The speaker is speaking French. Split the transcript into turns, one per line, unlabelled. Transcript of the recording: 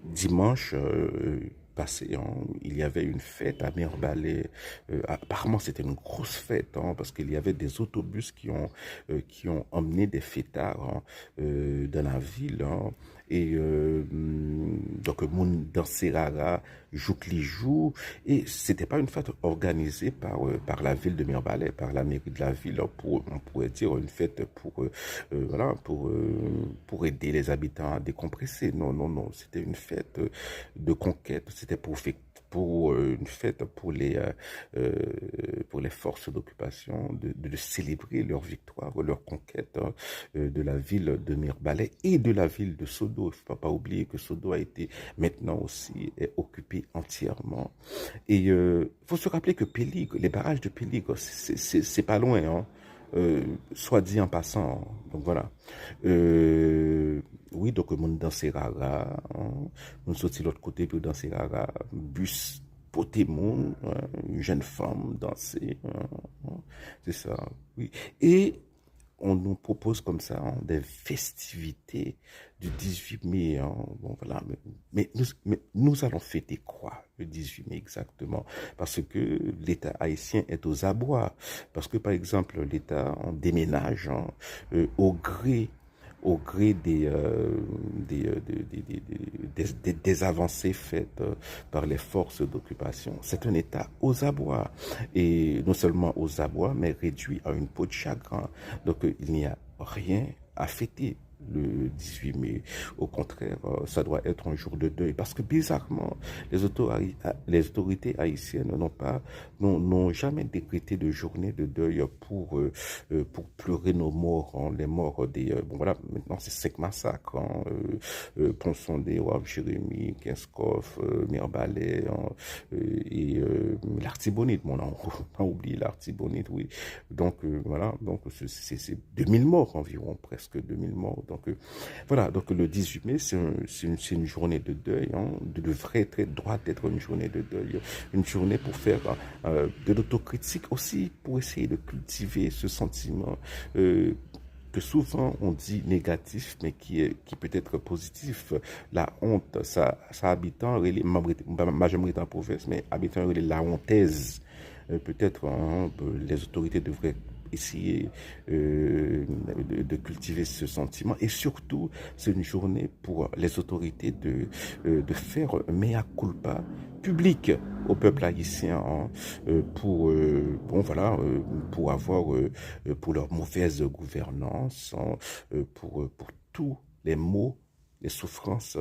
dimanche passé, hein, il y avait une fête à Mirbalais. Apparemment, c'était une grosse fête, hein, parce qu'il y avait des autobus qui ont emmené des fêtards, hein, dans la ville. Hein. Et donc, moun dansé rara, jouk li jou. Et c'était pas une fête organisée par la ville de Mirbalais, par la mairie de la ville, hein, on pourrait dire une fête voilà, pour aider les habitants à décompresser. Non, non, non, c'était une fête de conquête, c'était pour une fête euh, pour les forces d'occupation, de célébrer leur victoire, leur conquête, hein, de la ville de Mirbalais et de la ville de Sodo. Il ne faut pas oublier que Sodo a été maintenant aussi est occupé entièrement. Et il faut se rappeler que Péligre, les barrages de Péligre, c'est pas loin, hein. Soit dit en passant. Donc voilà. Oui, donc mon danser rara, hein. On sorti l'autre côté pour danser rara, bus poté moun, hein, une jeune femme danser, hein, hein. C'est ça. Oui. Et on nous propose comme ça, hein, des festivités du 18 mai. Hein. Bon, voilà. Mais nous allons fêter quoi le 18 mai exactement? Parce que l'État haïtien est aux abois. Parce que, par exemple, l'État en déménage, hein, au gré des avancées faites par les forces d'occupation. C'est un État aux abois. Et non seulement aux abois, mais réduit à une peau de chagrin. Donc il n'y a rien à fêter le 18 mai. Au contraire, ça doit être un jour de deuil. Parce que bizarrement, les autorités haïtiennes n'ont jamais décrété de journée de deuil pour pleurer nos morts, hein, les morts des... bon voilà, maintenant c'est 5 massacres. Hein, Ponsondé, Wab Jérémy, Kinskoff, Mirbalais, hein, et l'Artibonite. Bon, on a oublié l'Artibonite, oui. Donc voilà, donc c'est 2000 morts environ, presque 2000 morts. Donc voilà, donc le 18 mai, c'est une journée de deuil, hein, devrait être, doit être une journée de deuil, une journée pour faire de l'autocritique aussi, pour essayer de cultiver ce sentiment que souvent on dit négatif, mais qui peut être positif. La honte, ça habitant, majorité en province, mais habitant la hontaise. Peut-être hein, les autorités devraient essayer de cultiver ce sentiment. Et surtout, c'est une journée pour les autorités de faire un mea culpa public au peuple haïtien, hein, bon voilà, pour avoir pour leur mauvaise gouvernance, hein, pour tous les maux, les souffrances